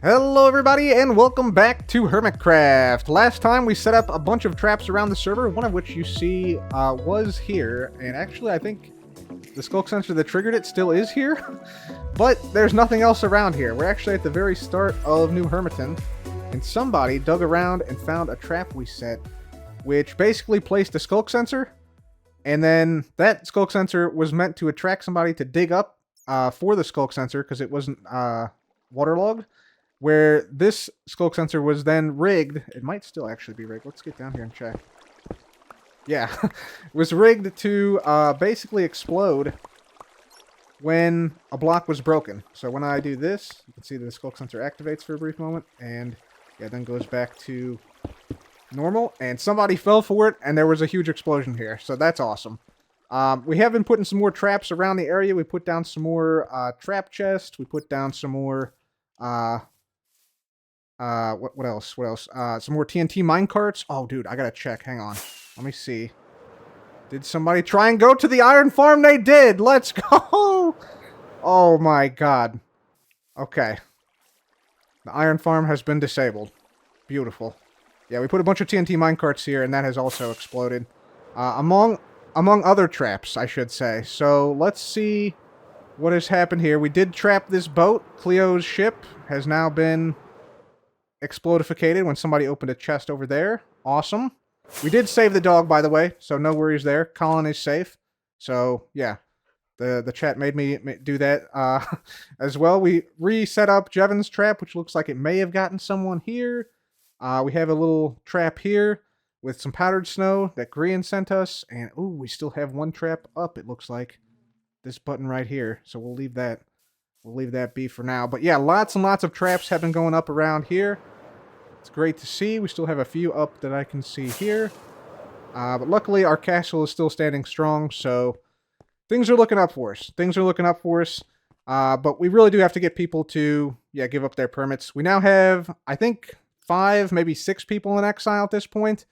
Hello everybody and welcome back to Hermitcraft. Last time we set up a bunch of traps around the server, one of which you see was here, and actually I think the skulk sensor that triggered it still is here, but there's nothing else around here. We're actually at the very start of New Hermiton, and somebody dug around and found a trap we set, which basically placed a skulk sensor, and then that skulk sensor was meant to attract somebody to dig up for the skulk sensor because it wasn't waterlogged. Where this skulk sensor was then rigged. It might still actually be rigged. Let's get down here and check. Yeah, it was rigged to basically explode when a block was broken. So when I do this, you can see that the skulk sensor activates for a brief moment, and yeah, then goes back to normal. And somebody fell for it, and there was a huge explosion here. So that's awesome. We have been putting some more traps around the area. We put down some more trap chests. We put down some more what else? Some more TNT minecarts. Oh, dude, I gotta check. Hang on. Let me see. Did somebody try and go to the iron farm? They did! Let's go! Oh my god. Okay. The iron farm has been disabled. Beautiful. Yeah, we put a bunch of TNT minecarts here, and that has also exploded. Among other traps, I should say. So, let's see what has happened here. We did trap this boat. Cleo's ship has now been explodificated when somebody opened a chest over there. Awesome. We did save the dog, by the way, so no worries there. Colin is safe. So, yeah. The chat made me do that as well. We reset up Jevin's trap, which looks like it may have gotten someone here. We have a little trap here with some powdered snow that Grian sent us. And, ooh, we still have one trap up, it looks like. This button right here. So we'll leave that. We'll leave that be for now. But yeah, lots and lots of traps have been going up around here. It's great to see. We still have a few up that I can see here. But luckily, our castle is still standing strong, so things are looking up for us. Things are looking up for us. But we really do have to get people to, yeah, give up their permits. We now have, I think, 5, maybe 6 people in exile at this point.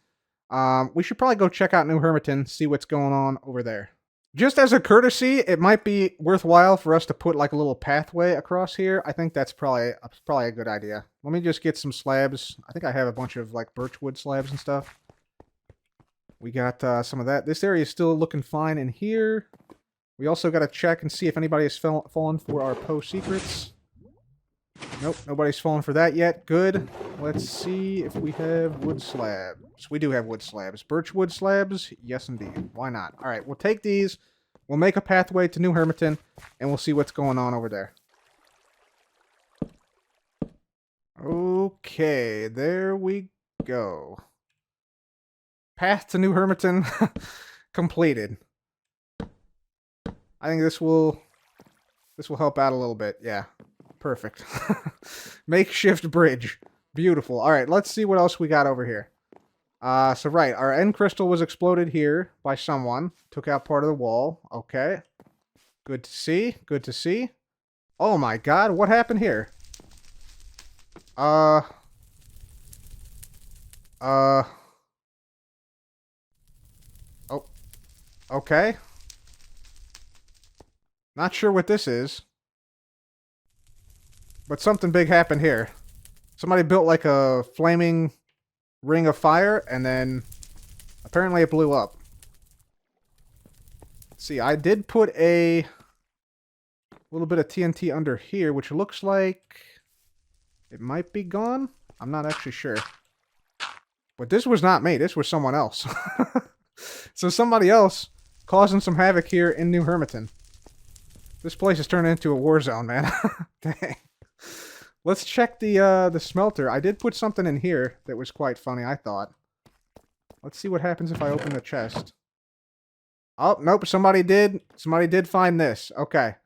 We should probably go check out New Hermiton, see what's going on over there. Just as a courtesy, it might be worthwhile for us to put like a little pathway across here. I think that's probably a good idea. Let me just get some slabs. I think I have a bunch of like birchwood slabs and stuff. We got some of that. This area is still looking fine in here. We also got to check and see if anybody has fallen for our Poe secrets. Nope, nobody's fallen for that yet. Good. Let's see if we have wood slabs. We do have wood slabs. Birchwood slabs? Yes, indeed. Why not? All right, we'll take these. We'll make a pathway to New Hermiton, and we'll see what's going on over there. Okay, there we go. Path to New Hermiton completed. I think this will help out a little bit. Yeah. Perfect. Makeshift bridge. Beautiful. All right, let's see what else we got over here. So right, our end crystal was exploded here by someone. Took out part of the wall. Okay. Good to see. Good to see. Oh my god, what happened here? Oh, okay. Not sure what this is. But something big happened here. Somebody built like a flaming ring of fire, and then apparently it blew up. Let's see, I did put a little bit of TNT under here, which looks like it might be gone. I'm not actually sure. But this was not me. This was someone else. So somebody else causing some havoc here in New Hermiton. This place is turning into a war zone, man. Dang. Let's check the smelter. I did put something in here that was quite funny, I thought. Let's see what happens if I open the chest. Oh, nope, somebody did find this. Okay.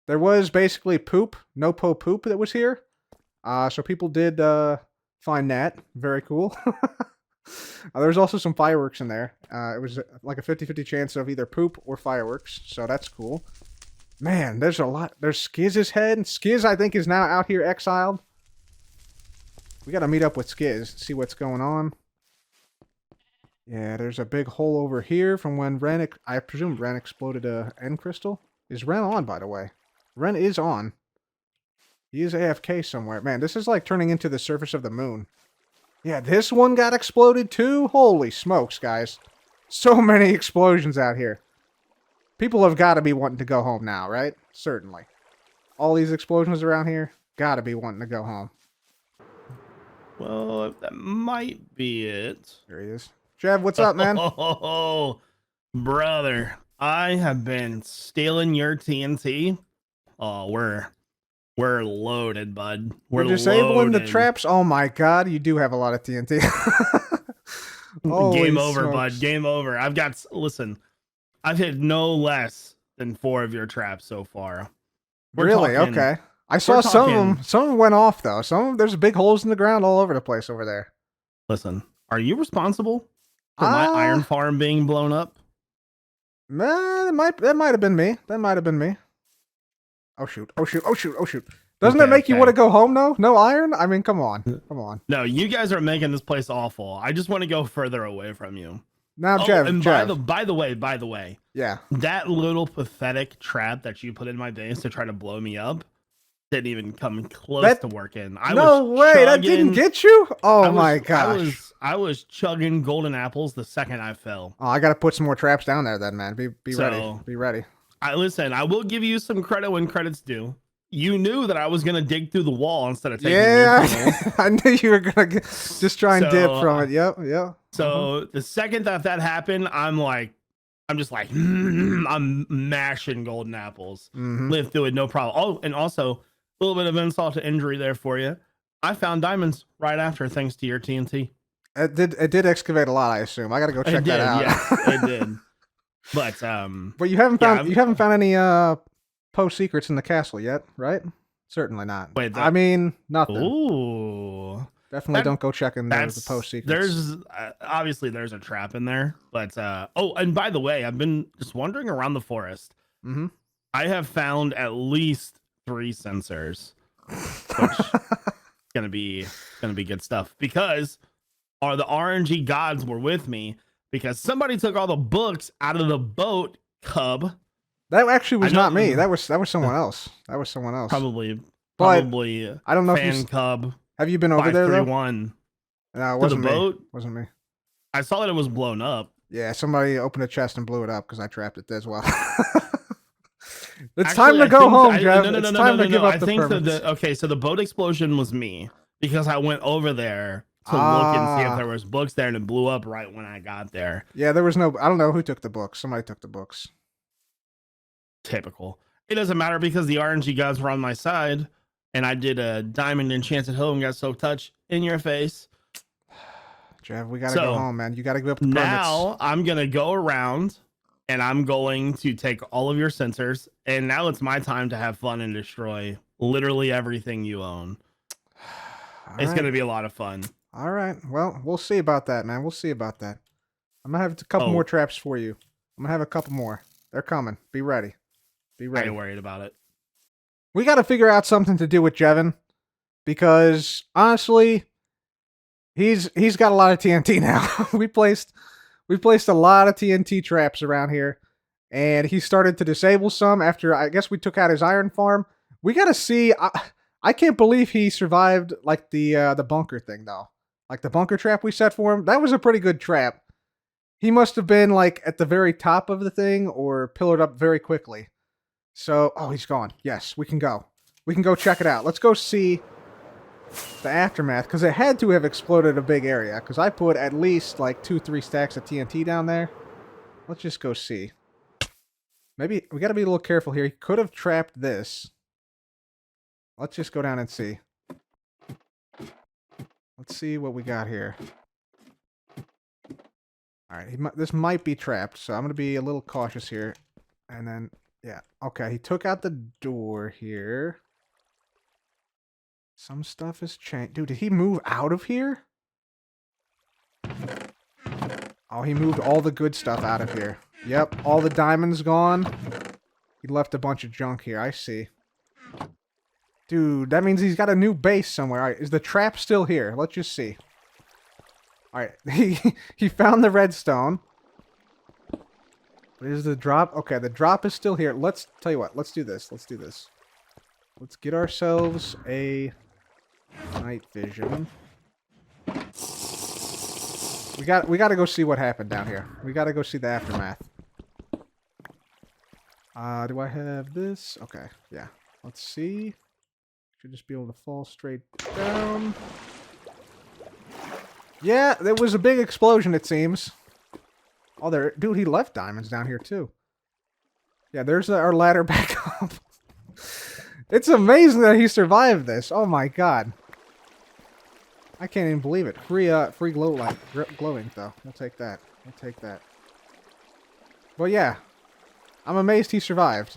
There was basically poop, No Poe poop that was here. So people did find that. Very cool. There's also some fireworks in there. It was like a 50-50 chance of either poop or fireworks, so that's cool. Man, there's a lot. There's Skizz's head. Skizz, I think, is now out here exiled. We gotta meet up with Skizz, see what's going on. Yeah, there's a big hole over here from when Ren... I presume Ren exploded a end crystal. Is Ren on, by the way? Ren is on. He is AFK somewhere. Man, this is like turning into the surface of the moon. Yeah, this one got exploded too? Holy smokes, guys. So many explosions out here. People have got to be wanting to go home now, right? Certainly. All these explosions around here, got to be wanting to go home. Well, that might be it. There he is. Jev, what's up, man? Oh, brother. I have been stealing your TNT. Oh, we're loaded, bud. We're disabling loaded. the traps. Oh my god, you do have a lot of TNT. Game over, smokes. bud. Game over. Listen, I've hit no less than 4 of your traps so far. Really? Okay. I saw some of them. Some of them went off though. There's big holes in the ground all over the place over there. Listen, are you responsible for my iron farm being blown up? Man, that might have been me. That might have been me. Oh shoot! Oh shoot! Oh shoot! Oh shoot! Doesn't it make you want to go home though? No iron? I mean, come on, come on. No, you guys are making this place awful. I just want to go further away from you. Now, Jev. And Jev. by the way, yeah, that little pathetic trap that you put in my base to try to blow me up didn't even come close to working. That didn't get you? Oh my gosh! I was chugging golden apples the second I fell. Oh, I gotta put some more traps down there then, man. Be ready. Be ready. I will give you some credit when credit's due. You knew that I was gonna dig through the wall instead of taking I knew you were gonna just try and dip from it. Yep. So the second that happened, I'm just like I'm mashing golden apples. Live through it, no problem. Oh, and also a little bit of insult to injury there for you. I found diamonds right after, thanks to your TNT. It did excavate a lot, I assume. I gotta go check that out. Yeah, it did. But you haven't found any Poe secrets in the castle yet, right? Certainly not. Wait, I mean, nothing. Ooh. Definitely don't go checking the Poe secrets. There's obviously there's a trap in there, but oh, and by the way, I've been just wandering around the forest. I have found at least 3 sensors, which gonna be good stuff because the RNG gods were with me because somebody took all the books out of the boat cub. That actually was not me. That was someone else. That was someone else. Probably. I don't know if cub. Have you been over there though? No, it wasn't the boat. Wasn't me. I saw that it was blown up. Yeah, somebody opened a chest and blew it up because I trapped it as well. It's time to go home, Jeff. It's time to give up the permits. Okay, so the boat explosion was me because I went over there to look and see if there was books there, and it blew up right when I got there. Yeah, there was no. I don't know who took the books. Somebody took the books. Typical. It doesn't matter because the RNG guys were on my side, and I did a diamond enchanted hoe and got soaked touch in your face. Jeff, we gotta go home, man. You gotta give up the permits. Now I'm gonna go around and I'm going to take all of your sensors, and now it's my time to have fun and destroy literally everything you own. It's gonna be a lot of fun. All right. Well, we'll see about that, man. We'll see about that. I'm gonna have a couple more traps for you. I'm gonna have a couple more. They're coming. Be ready. Be ready. I ain't worried about it. We got to figure out something to do with Jevin, because honestly, he's got a lot of TNT now. we placed a lot of TNT traps around here, and he started to disable some after I guess we took out his iron farm. We got to see. I can't believe he survived like the bunker thing though. Like the bunker trap we set for him. That was a pretty good trap. He must have been like at the very top of the thing or pillared up very quickly. So, oh, he's gone. Yes, we can go. We can go check it out. Let's go see the aftermath, because it had to have exploded a big area, because I put at least like 2-3 stacks of TNT down there. Let's just go see. Maybe we got to be a little careful here. He could have trapped this. Let's just go down and see. Let's see what we got here. All right, this might be trapped, so I'm going to be a little cautious here. And then, yeah, okay, he took out the door here. Some stuff has changed. Dude, did he move out of here? Oh, he moved all the good stuff out of here. Yep, all the diamonds gone. He left a bunch of junk here, I see. Dude, that means he's got a new base somewhere. All right, is the trap still here? Let's just see. All right, he found the redstone. But is the drop? Okay, the drop is still here. Let's tell you what. Let's do this. Let's do this. Let's get ourselves a night vision. We got to go see what happened down here. We got to go see the aftermath. Do I have this? Okay, yeah. Let's see. Should just be able to fall straight down. Yeah, there was a big explosion, it seems. Oh, there, dude, he left diamonds down here too. Yeah, there's our ladder back up. It's amazing that he survived this. Oh my god. I can't even believe it. Free glow light, glowing though. We'll take that. We'll take that. But yeah, I'm amazed he survived.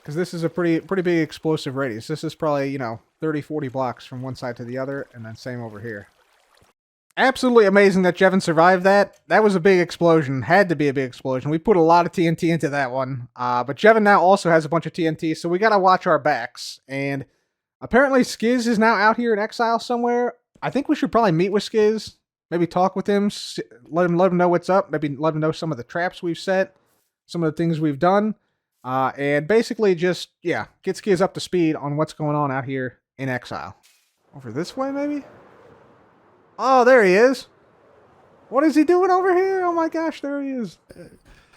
Because this is a pretty big explosive radius. This is probably, you know, 30, 40 blocks from one side to the other, and then same over here. Absolutely amazing that Jevin survived that. That was a big explosion. Had to be a big explosion. We put a lot of TNT into that one. But Jevin now also has a bunch of TNT, so we gotta watch our backs. And apparently Skizz is now out here in exile somewhere. I think we should probably meet with Skizz. Maybe talk with him. Let him know what's up. Maybe let him know some of the traps we've set. Some of the things we've done. And basically just, yeah, get Skizz up to speed on what's going on out here in exile. Over this way, maybe? Oh, there he is. What is he doing over here? Oh my gosh, there he is.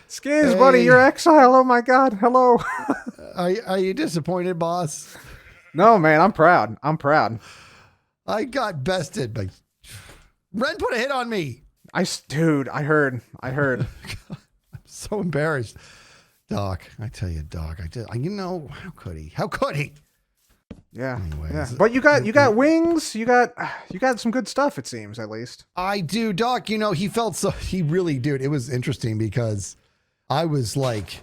Skizz, hey. Buddy, you're exiled. Oh my god, hello. Are you disappointed, boss? No, man, I'm proud. I'm proud. I got bested, but Ren put a hit on me. Dude, I heard. I'm so embarrassed. Doc, I tell you, Doc, you know, how could he? How could he? Yeah, anyways, yeah. But you got wings. You got some good stuff. It seems, at least. I do, Doc. You know, he really, dude. It was interesting because I was like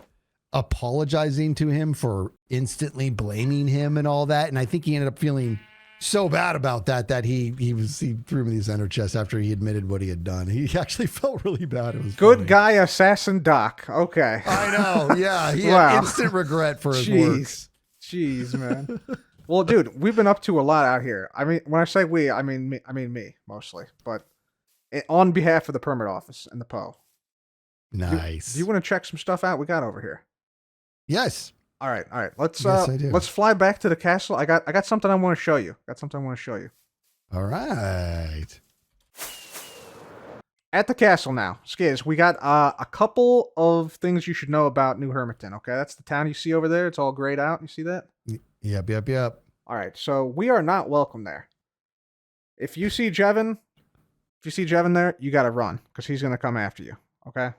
apologizing to him for instantly blaming him and all that, and I think he ended up feeling so bad about that he threw me these ender chests after he admitted what he had done. He actually felt really bad. It was good funny. Guy assassin Doc. Okay. I know. Yeah, he had instant regret for his work. Jeez, man. Well, dude, we've been up to a lot out here. I mean, when I say we, I mean me mostly, but on behalf of the permit office and the Poe. Nice. Do you want to check some stuff out we got over here? Yes. All right. Let's fly back to the castle. I got something I want to show you. All right. At the castle now, Skizz, we got a couple of things you should know about New Hermiton. Okay, that's the town you see over there. It's all grayed out. You see that? Yep. All right, so we are not welcome there. If you see Jevin there, you got to run because he's gonna come after you. Okay.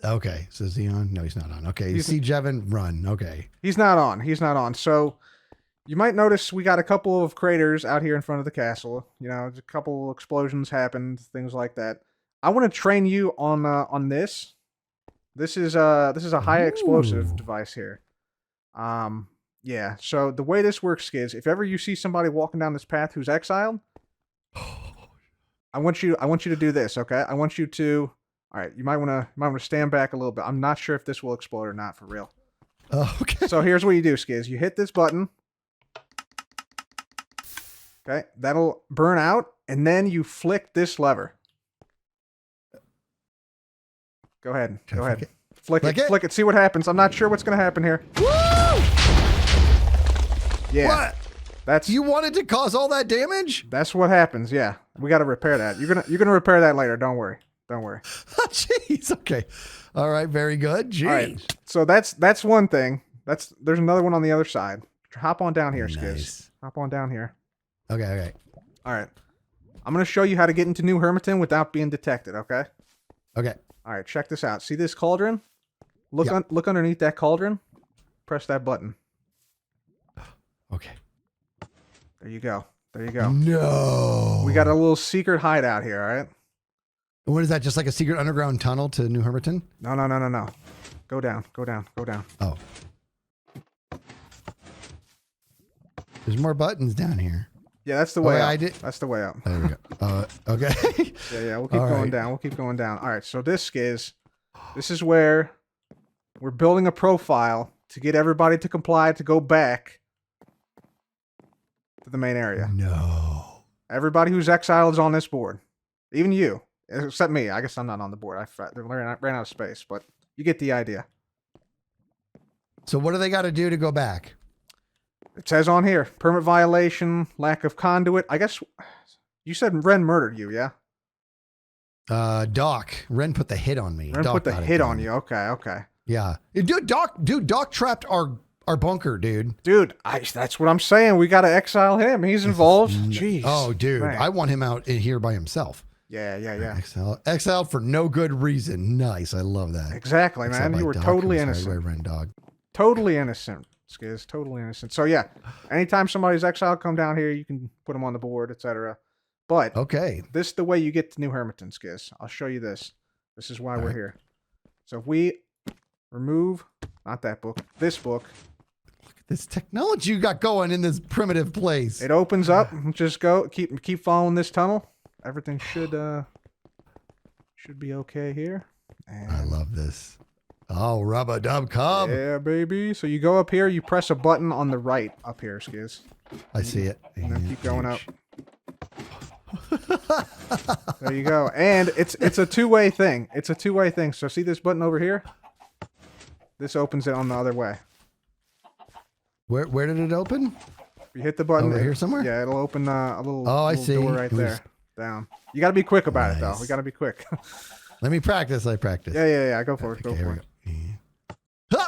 Okay. So is he on? No, he's not on. Okay. You see Jevin, run. Okay. He's not on. So you might notice we got a couple of craters out here in front of the castle. You know, a couple explosions happened, things like that. I want to train you on this. This is a high explosive device here. Yeah. So the way this works is, if ever you see somebody walking down this path who's exiled, I want you to do this. Okay. I want you to. All right. You might want to stand back a little bit. I'm not sure if this will explode or not for real. Okay. So here's what you do, Skizz. You hit this button. Okay. That'll burn out, and then you flick this lever. Go ahead. Flick it. See what happens. I'm not sure what's going to happen here. Woo! Yeah. What? You wanted to cause all that damage? That's what happens. Yeah. We got to repair that. You're gonna repair that later. Don't worry. Jeez. Okay. All right. Very good. Jeez. All right. So that's one thing. There's another one on the other side. Hop on down here, Skizz. Nice. Hop on down here. Okay. All right. I'm going to show you how to get into New Hermiton without being detected, okay? Okay. All right, check this out. See this cauldron? Look underneath that cauldron. Press that button. Okay. There you go. No. We got a little secret hideout here, all right? What is that? Just like a secret underground tunnel to New Hermiton? No. Go down. Oh. There's more buttons down here. Yeah, that's the way up. That's the way up. There we go. Okay. Yeah, we'll keep going down. All right, so this is where we're building a profile to get everybody to comply to go back to the main area. No. Everybody who's exiled is on this board. Even you. Except me. I guess I'm not on the board. I ran out of space, but you get the idea. So what do they got to do to go back? It says on here, permit violation, lack of conduit. I guess you said Ren murdered you, yeah? Doc. Ren put the hit on me. Ren Doc put the got it hit done. on you. Okay. Yeah. Doc trapped our bunker, dude. Dude, that's what I'm saying. We got to exile him. He's involved. Jeez. Oh, dude. Man. I want him out in here by himself. Yeah. Exiled for no good reason. Nice. I love that. Exactly, Exiled man. by You were Doc, totally who was hired innocent. by Ren Dog. Totally innocent, Skizz. Totally innocent. So yeah, anytime somebody's exiled, come down here. You can put them on the board, etc. But Okay. this is the way you get to New Hermiton, Skizz. I'll show you this. This is why we're here. So if we remove, not that book, this book. Look at this technology you got going in this primitive place. It opens up. Just go. Keep following this tunnel. Everything should be okay here. And I love this. Oh, rubber dub cub. yeah, baby. So you go up here. You press a button on the right up here, Skizz. I see it. And then keep going up. There you go. And it's a two-way thing. It's a two-way thing. So see this button over here? This opens it on the other way. Where did it open? If you hit the button Over here somewhere? Yeah, it'll open a little, I little see. door right It was- there. Down. You got to be quick about it, though. Nice. We got to be quick. Let me practice. I practice. Yeah. Go for it. Go Okay, for here it.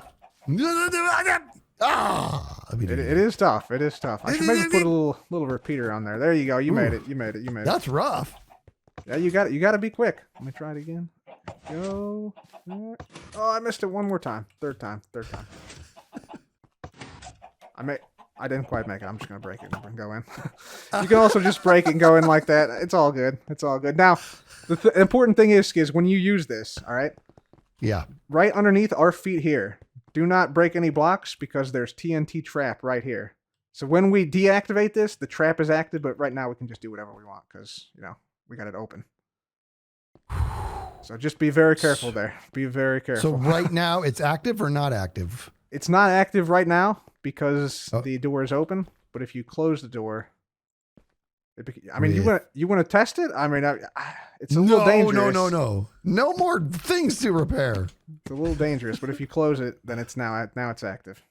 we go. Ah, let me do It that. is tough. It is tough. I should maybe put a little repeater on there. There you go. You made it. You made it. That's rough. Yeah, you got it. You got to be quick. Let me try it again. Go. Oh, I missed it one more time. Third time. I didn't quite make it. I'm just gonna break it and go in. You can also just break it and go in like that. It's all good. It's all good. Now, the important thing is when you use this, all right, Yeah. right underneath our feet here, do not break any blocks because there's TNT trap right here. So when we deactivate this, the trap is active, but right now we can just do whatever we want because, we got it open. So just be very careful there. Be very careful. So right now it's active or not active? It's not active right now because the door is open, but if you close the door, you want to test it? I mean, it's a little dangerous. No more things to repair. It's a little dangerous, but if you close it, then it's now it's active.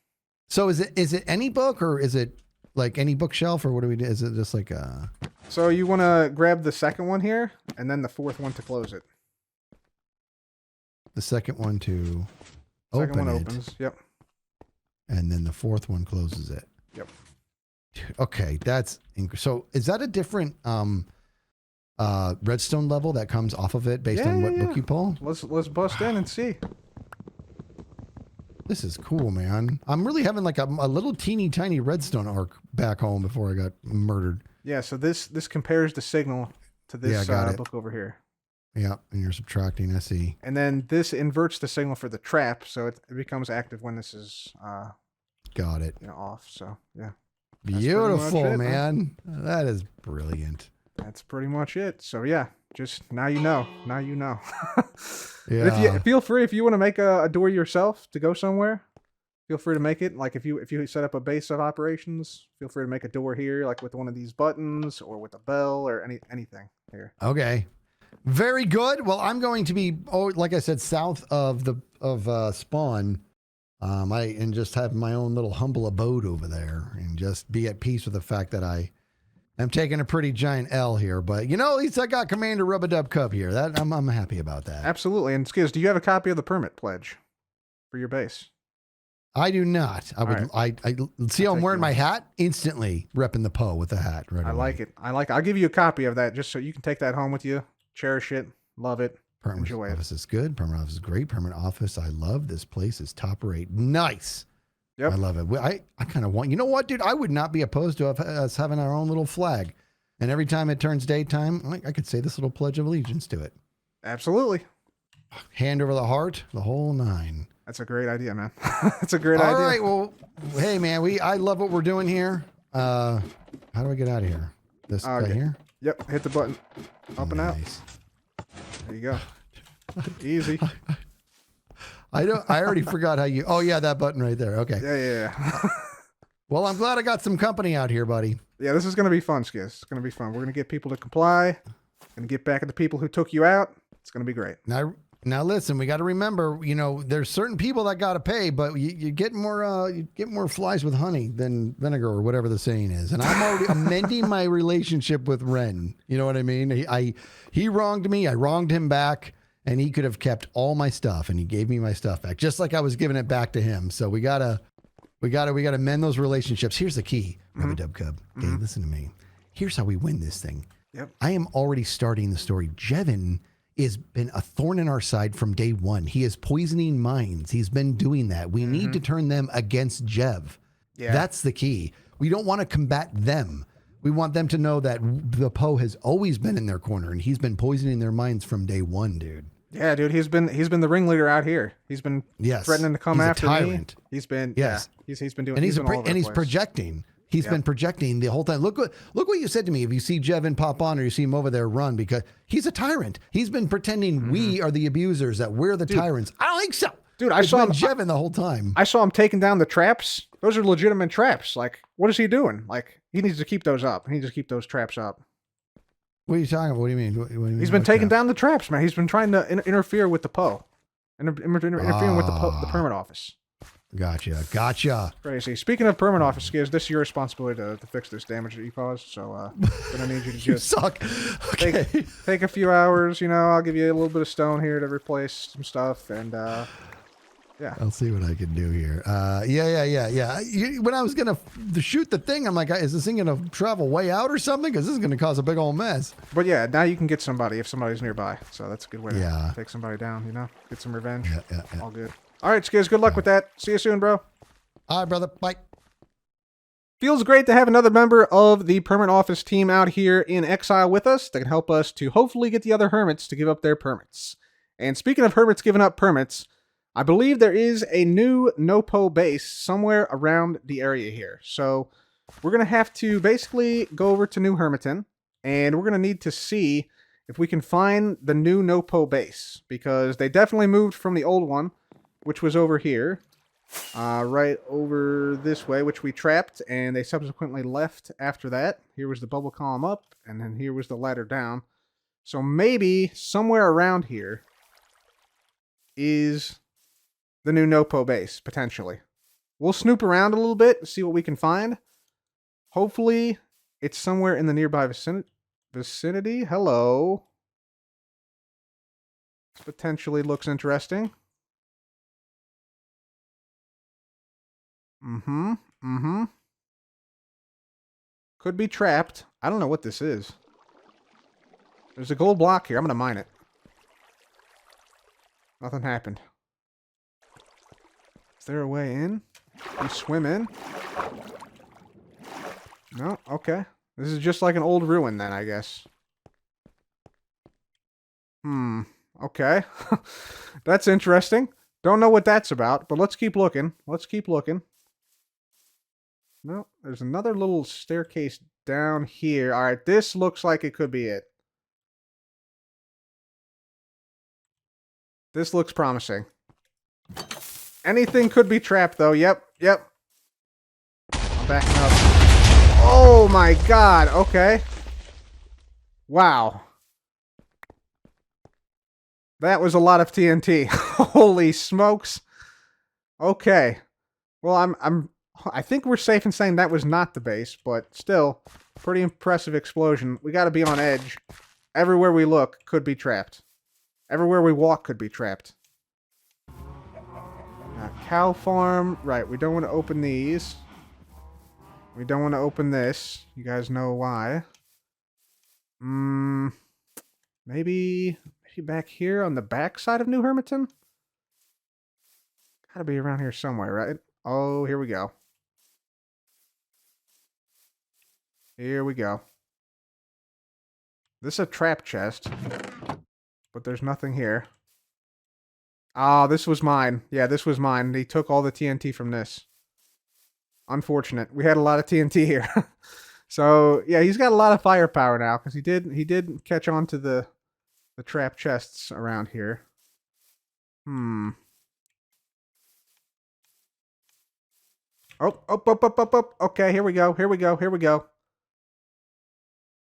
So is it any book or is it like any bookshelf or what do we do? Is it just like a... So you want to grab the second one here and then the fourth one to close it. The second one to Second open one it. opens. Yep. And then the fourth one closes it. Yep. Okay, so is that a different redstone level that comes off of it based on what book you pull? Let's bust in and see. This is cool, man. I'm really having like a little teeny tiny redstone arc back home before I got murdered. Yeah, so this compares the signal to this got it. book over here. Yeah, and you're subtracting, I see. And then this inverts the signal for the trap, so it becomes active when this is Got it. off. So yeah. Beautiful, it, man. That is brilliant. That's pretty much it. So yeah, just now you know. Now you know. Yeah. Feel free if you want to make a door yourself to go somewhere. Feel free to make it. Like if you set up a base of operations, feel free to make a door here, like with one of these buttons or with a bell or anything here. Okay. Very good. Well, I'm going to be, like I said, south of Spawn. And just have my own little humble abode over there and just be at peace with the fact that I am taking a pretty giant L here. But at least I got Commander Rub-a-Dub Cub here. That I'm happy about that. Absolutely. And Skizz, do you have a copy of the permit pledge for your base? I do not. I see. I'm wearing my hat instantly, repping the Poe with the hat. Right. I like it. I'll give you a copy of that just so you can take that home with you, cherish it, love it. Permanent Enjoy it. office is good. Permanent office is great. Permanent office, I love. This place is top rate. Nice. Yep. I love it. I kind of want, you know what, dude? I would not be opposed to us having our own little flag. And every time it turns daytime, I could say this little Pledge of Allegiance to it. Absolutely. Hand over the heart, the whole nine. That's a great idea, man. That's a great idea. All right. Well, hey, man, I love what we're doing here. How do I get out of here? This guy here? Yep. Hit the button. Up and out. Nice. There you go. Easy. I already forgot how you. Oh yeah, that button right there. Okay. Yeah. Well, I'm glad I got some company out here, buddy. Yeah, this is gonna be fun, Skizz. It's gonna be fun. We're gonna get people to comply. Gonna get back at the people who took you out. It's gonna be great. Now Now listen, we got to remember, you know, there's certain people that got to pay, but you get more flies with honey than vinegar or whatever the saying is. And I'm already amending my relationship with Ren. You know what I mean? He wronged me, I wronged him back, and he could have kept all my stuff, and he gave me my stuff back, just like I was giving it back to him. So we gotta mend those relationships. Here's the key, Rub-a-Dub Cub. Okay, listen to me. Here's how we win this thing. Yep. I am already starting the story. Jevin has been a thorn in our side from day one. He is poisoning minds. He's been doing that. We need to turn them against Jev. Yeah. That's the key. We don't want to combat them. We want them to know that the Poe has always been in their corner, and he's been poisoning their minds from day one, dude. Yeah, dude, he's been the ringleader out here. He's been threatening to come after me. He's been he's been doing, and he's projecting. He's been projecting the whole time. Look what you said to me. If you see Jevin pop on or you see him over there, run, because he's a tyrant. He's been pretending we are the abusers, that we're the tyrants. I don't think so. Dude, I saw him, Jevin the whole time. I saw him taking down the traps. Those are legitimate traps. Like, what is he doing? Like, he needs to keep those up. He needs to keep those traps up. What are you talking about? What do you mean? What do you mean? He's been taking down the traps, man. He's been trying to interfere with the Poe. Interfering with the permit office. Gotcha. Crazy. Speaking of permit office, Skiz, this is your responsibility to fix this damage that you caused. So, gonna need you to You suck. Okay. Take a few hours. You know, I'll give you a little bit of stone here to replace some stuff, and yeah. I'll see what I can do here. Yeah. When I was gonna shoot the thing, I'm like, is this thing gonna travel way out or something? Because this is gonna cause a big old mess. But yeah, now you can get somebody if somebody's nearby. So that's a good way to Yeah. take somebody down. You know, get some revenge. Yeah. All good. All right, Skiz. Good luck with that. See you soon, bro. All right, brother. Bye. Feels great to have another member of the permit office team out here in exile with us that can help us to hopefully get the other hermits to give up their permits. And speaking of hermits giving up permits, I believe there is a new No Poe base somewhere around the area here. So we're going to have to basically go over to New Hermiton, and we're going to need to see if we can find the new No Poe base, because they definitely moved from the old one, which was over here, right over this way, which we trapped, and they subsequently left after that. Here was the bubble column up, and then here was the ladder down. So maybe somewhere around here is the new No Poe base, potentially. We'll snoop around a little bit and see what we can find. Hopefully, it's somewhere in the nearby vicinity. Hello. This potentially looks interesting. Could be trapped. I don't know what this is. There's a gold block here. I'm going to mine it. Nothing happened. Is there a way in? You swim in? No? Okay. This is just like an old ruin then, I guess. Okay. That's interesting. Don't know what that's about, but let's keep looking. No, there's another little staircase down here. All right, this looks like it could be it. This looks promising. Anything could be trapped, though. Yep. I'm backing up. Oh, my God. Okay. Wow. That was a lot of TNT. Holy smokes. Okay. Well, I think we're safe in saying that was not the base, but still, pretty impressive explosion. We got to be on edge. Everywhere we look could be trapped. Everywhere we walk could be trapped. Cow farm. Right, we don't want to open these. We don't want to open this. You guys know why. Maybe back here on the back side of New Hermiton? Gotta be around here somewhere, right? Oh, here we go. Here we go. This is a trap chest, but there's nothing here. Ah, this was mine. Yeah, this was mine. He took all the TNT from this. Unfortunate. We had a lot of TNT here. So, yeah, he's got a lot of firepower now, because he did catch on to the trap chests around here. Oh. Okay, here we go.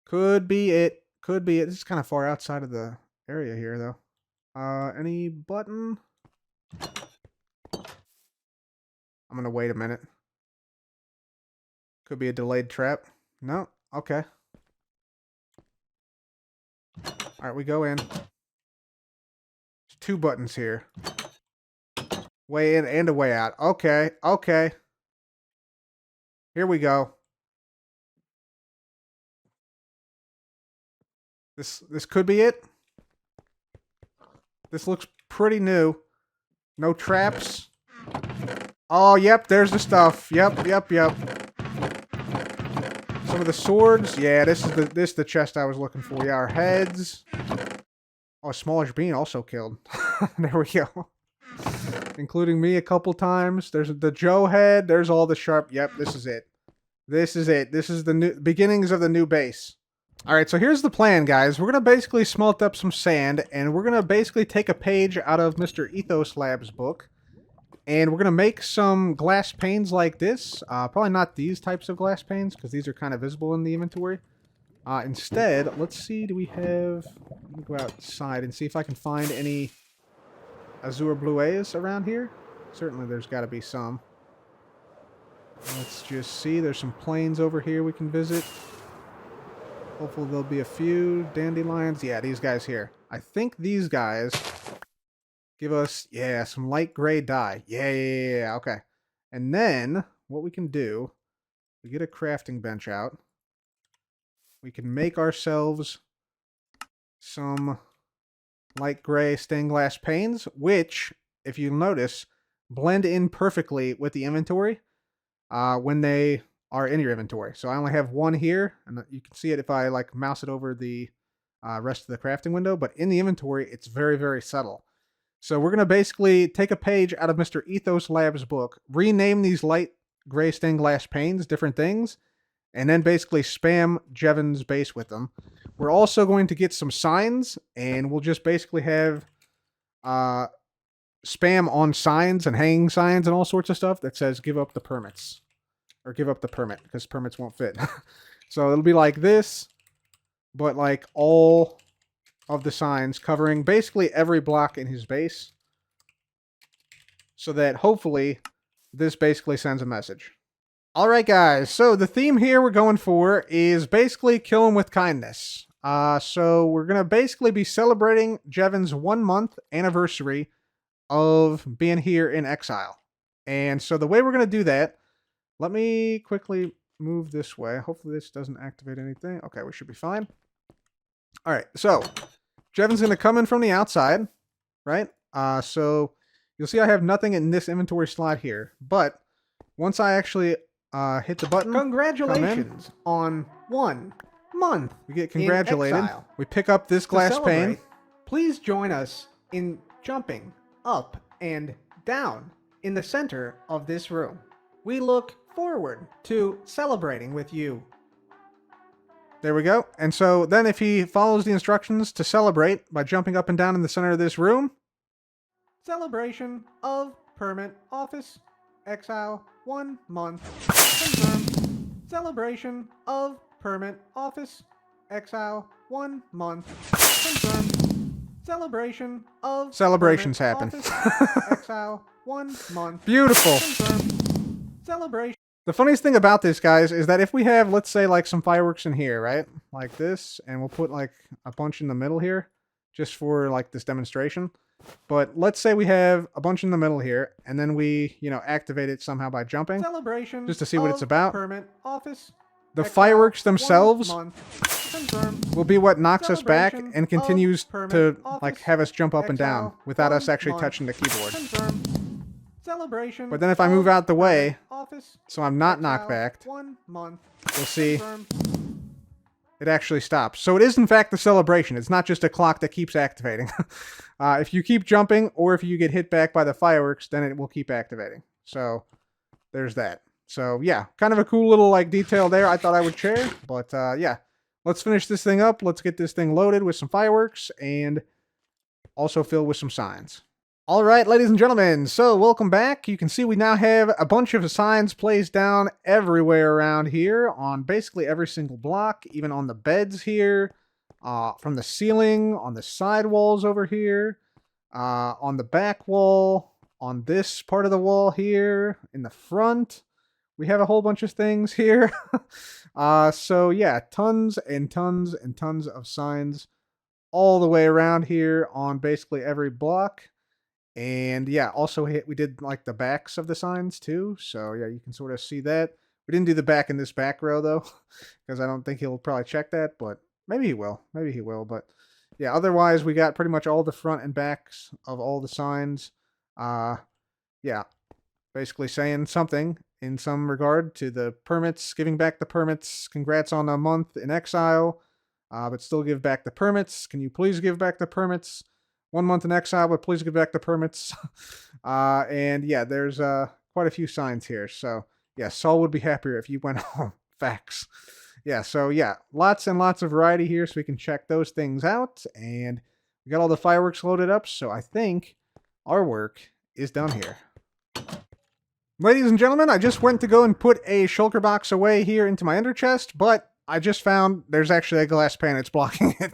Could be it. This is kind of far outside of the area here, though. Any button? I'm gonna wait a minute. Could be a delayed trap. No? Okay. Alright, we go in. There's 2 buttons here. Way in and a way out. Okay, okay. Here we go. This could be it. This looks pretty new. No traps. Oh, yep, there's the stuff. Yep. Some of the swords. Yeah, this is the chest I was looking for. Yeah, our heads. Oh, a smallish bean also killed. There we go. Including me a couple times. There's the Joe head. There's all the sharp. Yep, this is it. This is it. This is the new beginnings of the new base. Alright, so here's the plan, guys. We're going to basically smelt up some sand, and we're going to basically take a page out of Mr. Ethos Lab's book, and we're going to make some glass panes like this. Probably not these types of glass panes, because these are kind of visible in the inventory. Instead, let's see, do we have... Let me go outside and see if I can find any Azure Blues around here. Certainly there's got to be some. Let's just see. There's some plains over here we can visit. Hopefully there'll be a few dandelions. Yeah, these guys here. I think these guys give us, yeah, some light gray dye. Yeah, okay. And then, what we can do, we get a crafting bench out. We can make ourselves some light gray stained glass panes, which, if you notice, blend in perfectly with the inventory when they are in your inventory. So I only have one here, and you can see it if I like mouse it over the rest of the crafting window, but in the inventory, it's very, very subtle. So we're going to basically take a page out of Mr. Ethos Lab's book, rename these light gray stained glass panes, different things, and then basically spam Jevin's base with them. We're also going to get some signs, and we'll just basically have spam on signs and hanging signs and all sorts of stuff that says give up the permits. Or give up the permit, because permits won't fit. So it'll be like this, but like all of the signs covering basically every block in his base. So that hopefully this basically sends a message. Alright guys, so the theme here we're going for is basically kill him with kindness. So we're going to basically be celebrating Jevin's 1-month anniversary of being here in exile. And so the way we're going to do that, let me quickly move this way. Hopefully this doesn't activate anything. Okay, we should be fine. All right, so Jevin's going to come in from the outside, right? So you'll see I have nothing in this inventory slot here. But once I actually hit the button, congratulations on 1 month. We get congratulated. Exile. We pick up this glass pane. Please join us in jumping up and down in the center of this room. We look forward to celebrating with you. There we go. And so then if he follows the instructions to celebrate by jumping up and down in the center of this room. Celebration of permit office. Exile 1 month. Confirmed. Celebration of permit office. Exile 1 month. Confirmed. Celebration of Celebrations permit happen. office, exile 1 month. Beautiful. Confirmed. Celebration. The funniest thing about this, guys, is that if we have, let's say, like some fireworks in here, right? Like this, and we'll put like a bunch in the middle here, just for like this demonstration. But let's say we have a bunch in the middle here, and then we, you know, activate it somehow by jumping. Celebration just to see what it's about. Permit office. The exile fireworks 1 themselves month. Confirmed. will be what knocks us back Celebration and continues of permit to office, like have us jump up and down exile without 1 us actually month. touching the keyboard. Confirmed. Celebration. But then if I move of out the way, permit office, so I'm not exile knocked back, 1 month. you'll see Confirmed. it actually stops. So it is in fact the celebration. It's not just a clock that keeps activating. If you keep jumping or if you get hit back by the fireworks, then it will keep activating. So there's that. So yeah, kind of a cool little like detail there I thought I would share. But yeah, let's finish this thing up. Let's get this thing loaded with some fireworks and also filled with some signs. All right, ladies and gentlemen, so welcome back. You can see we now have a bunch of signs placed down everywhere around here on basically every single block, even on the beds here, from the ceiling, on the side walls over here. On the back wall, on this part of the wall here, in the front, we have a whole bunch of things here. So yeah, tons and tons and tons of signs all the way around here on basically every block. And yeah, also we did like the backs of the signs too. So yeah, you can sort of see that. We didn't do the back in this back row though, because I don't think he'll probably check that, but maybe he will. Maybe he will. But yeah, otherwise we got pretty much all the front and backs of all the signs. Yeah, basically saying something in some regard to the permits, giving back the permits. Congrats on a month in exile, but still give back the permits. Can you please give back the permits? 1 month in exile, but please give back the permits. And yeah, there's quite a few signs here. So yeah, Saul would be happier if you went home. Facts. Yeah, so yeah, lots and lots of variety here, so we can check those things out. And we got all the fireworks loaded up, so I think our work is done here. Ladies and gentlemen, I just went to go and put a shulker box away here into my ender chest, but I just found there's actually a glass pane that's blocking it.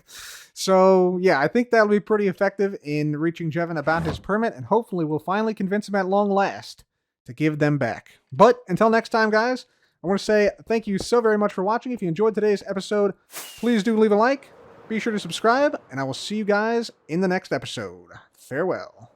So yeah, I think that'll be pretty effective in reaching Jevin about his permit, and hopefully we'll finally convince him at long last to give them back. But until next time, guys, I want to say thank you so very much for watching. If you enjoyed today's episode, please do leave a like. Be sure to subscribe, and I will see you guys in the next episode. Farewell.